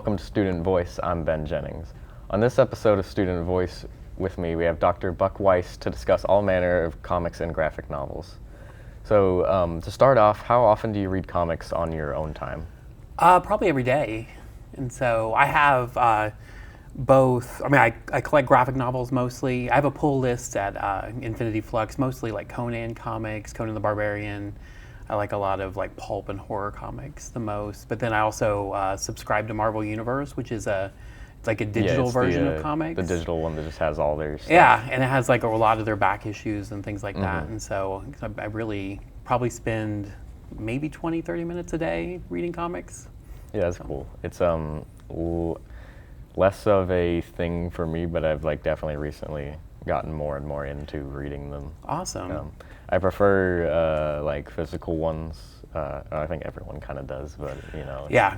welcome to Student Voice. I'm Ben Jennings. On this episode of Student Voice, with me, we have Dr. Buck Weiss to discuss all manner of comics and graphic novels. So, to start off, how often do you read comics on your own time? Probably every day. And so I have both. I mean, I collect graphic novels mostly. I have a pull list at Infinity Flux, mostly like Conan comics, Conan the Barbarian. I like a lot of like pulp and horror comics the most. But then I also subscribe to Marvel Universe, which is it's like a digital version of comics. The digital one that just has all their stuff. Yeah, and it has like a lot of their back issues and things like that. And so I really probably spend maybe 20, 30 minutes a day reading comics. Yeah, that's cool. It's less of a thing for me, but I've like definitely recently gotten more and more into reading them. Awesome. I prefer like physical ones. I think everyone kind of does, but you know. Yeah.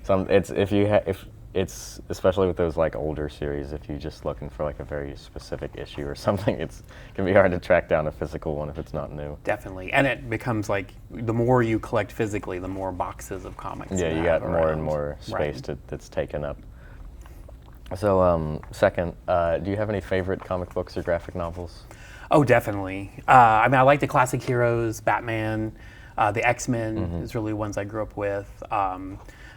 If it's especially with those like older series, if you're just looking for like a very specific issue or something, it can be hard to track down a physical one if it's not new. Definitely, and it becomes like the more you collect physically, the more boxes of comics. Yeah, you got more and more space that's taken up. So, second, do you have any favorite comic books or graphic novels? Oh, definitely. I mean, I like the classic heroes, Batman, the X-Men is really ones I grew up with.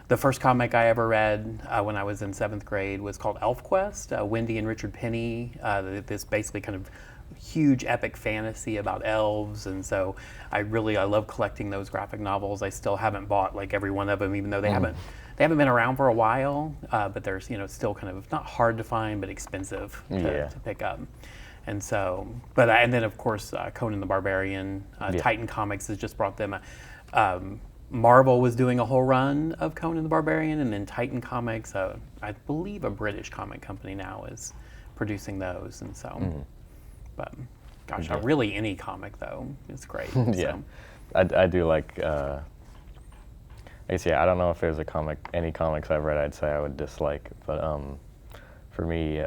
The first comic I ever read when I was in 7th grade was called ElfQuest, Wendy and Richard Penny, this basically kind of huge epic fantasy about elves, and so I love collecting those graphic novels. I still haven't bought like every one of them, even though they haven't been around for a while, but they're still kind of not hard to find, but expensive to pick up. And so, and then of course Conan the Barbarian, Titan Comics has just brought them. Marvel was doing a whole run of Conan the Barbarian, and then Titan Comics, I believe a British comic company now is producing those, and so. But gosh, really any comic though is great. Yeah, so. I do like. I guess I don't know if there's any comics I've read I'd say I would dislike, but for me,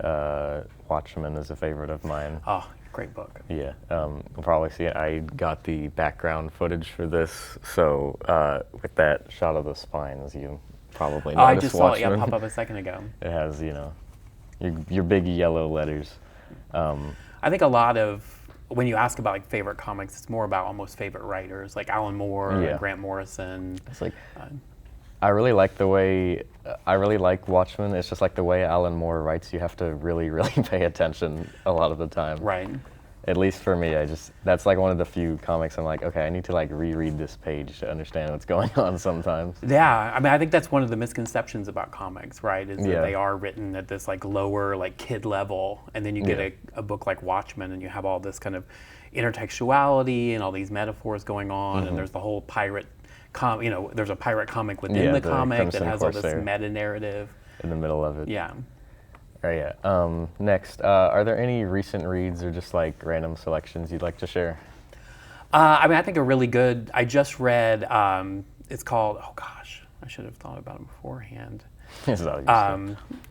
Watchmen is a favorite of mine. Oh, great book. Yeah, you'll probably see it. I got the background footage for this, so with that shot of the spines, you probably noticed I just saw Watchmen. it pop up a second ago. It has, your big yellow letters. I think a lot of, when you ask about like favorite comics, it's more about almost favorite writers, like Alan Moore, Grant Morrison. It's like, I really like Watchmen. It's just like the way Alan Moore writes, you have to really, really pay attention a lot of the time. Right. At least for me, that's like one of the few comics I'm like, okay, I need to like reread this page to understand what's going on sometimes. Yeah, I mean, I think that's one of the misconceptions about comics, right? Is that they are written at this like lower, like kid level, and then you get a book like Watchmen, and you have all this kind of intertextuality and all these metaphors going on, and there's the whole pirate. There's a pirate comic within the comic that has all this meta narrative in the middle of it. Yeah. Oh yeah. Next, are there any recent reads or just like random selections you'd like to share? I mean, I think a really good. I just read. It's called. Oh gosh, I should have thought about it beforehand.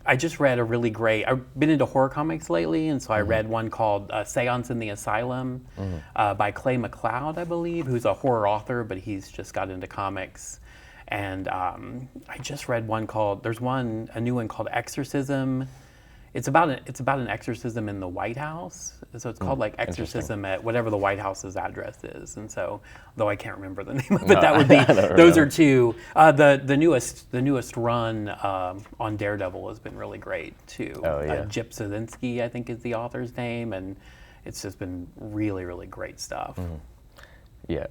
I just read a really great. I've been into horror comics lately, and so I read one called "Seance in the Asylum" by Clay McLeod, I believe, who's a horror author, but he's just got into comics. And I just read one called. There's a new one called "Exorcism." It's about an exorcism in the White House, so it's called like Exorcism at whatever the White House's address is. And so, though I can't remember the name of it, that would be those are two. The newest run on Daredevil has been really great too. Oh yeah. Jip Zielinski, I think, is the author's name, and it's just been really, really great stuff. Yeah.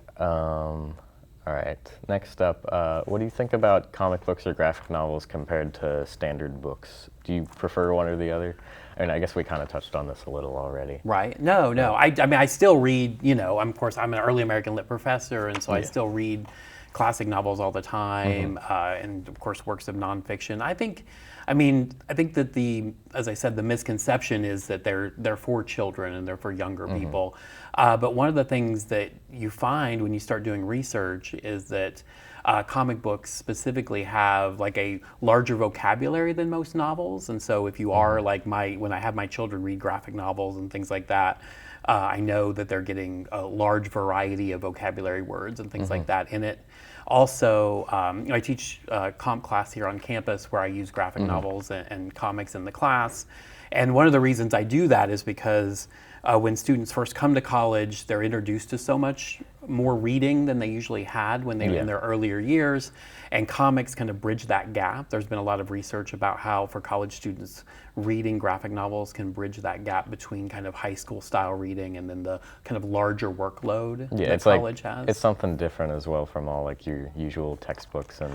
All right. Next up, what do you think about comic books or graphic novels compared to standard books? Do you prefer one or the other? I mean, I guess we kind of touched on this a little already. Right. No. I mean, I still read, of course, I'm an early American lit professor, and so I still read classic novels all the time, and of course, works of nonfiction. I think that as I said, the misconception is that they're for children and they're for younger people. But one of the things that you find when you start doing research is that comic books specifically have like a larger vocabulary than most novels, and so if you are like when I have my children read graphic novels and things like that, I know that they're getting a large variety of vocabulary words and things like that in it. Also, I teach comp class here on campus where I use graphic novels and comics in the class. And one of the reasons I do that is because when students first come to college, they're introduced to so much more reading than they usually had when they were in their earlier years, and comics kind of bridge that gap. There's been a lot of research about how for college students, reading graphic novels can bridge that gap between kind of high school style reading and then the kind of larger workload that college has. It's something different as well from all like your usual textbooks and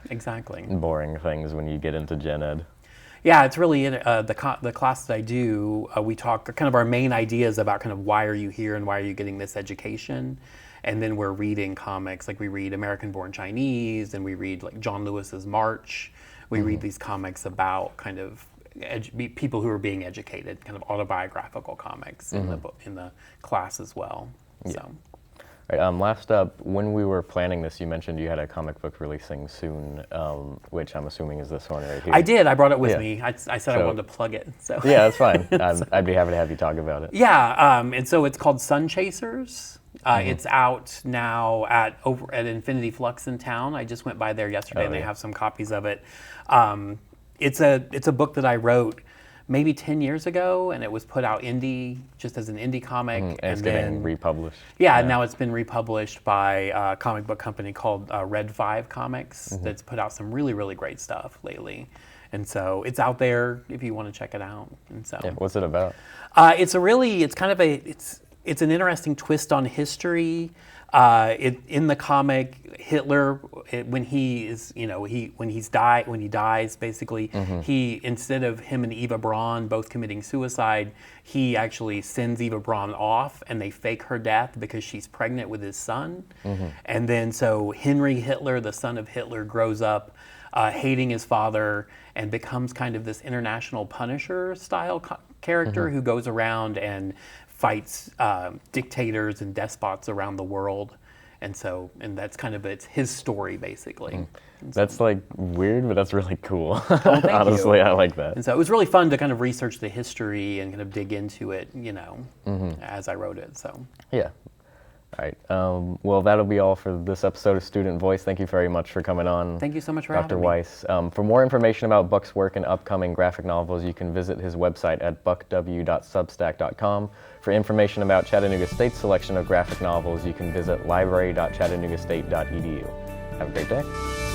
exactly. boring things when you get into gen ed. Yeah, it's really the class that I do. We talk kind of our main ideas about kind of why are you here and why are you getting this education, and then we're reading comics like we read American Born Chinese and we read like John Lewis's March. We read these comics about kind of people who are being educated, kind of autobiographical comics in the class as well. Yeah. So. Right, last up, when we were planning this, you mentioned you had a comic book releasing soon, which I'm assuming is this one right here. I did. I brought it with me. I said I wanted to plug it. So yeah, that's fine. I'd be happy to have you talk about it. Yeah, and so it's called Sun Chasers. It's out now at Infinity Flux in town. I just went by there yesterday, and they have some copies of it. It's a book that I wrote maybe 10 years ago, and it was put out just as an indie comic. And it's getting republished. Yeah, now it's been republished by a comic book company called Red 5 Comics that's put out some really, really great stuff lately. And so it's out there if you want to check it out. And so what's it about? It's an interesting twist on history. In the comic, Hitler, when he dies, basically, he, instead of him and Eva Braun both committing suicide, he actually sends Eva Braun off, and they fake her death because she's pregnant with his son. And then so Henry Hitler, the son of Hitler, grows up hating his father and becomes kind of this international Punisher style character who goes around and fights dictators and despots around the world, and that's kind of his story basically. That's like weird, but that's really cool. Thank Honestly, you. I like that. And so it was really fun to kind of research the history and kind of dig into it, as I wrote it. So yeah. All right. Well, that'll be all for this episode of Student Voice. Thank you very much for coming on. Thank you so much for Dr. having me. Weiss. For more information about Buck's work and upcoming graphic novels, you can visit his website at buckw.substack.com. For information about Chattanooga State's selection of graphic novels, you can visit library.chattanoogastate.edu. Have a great day.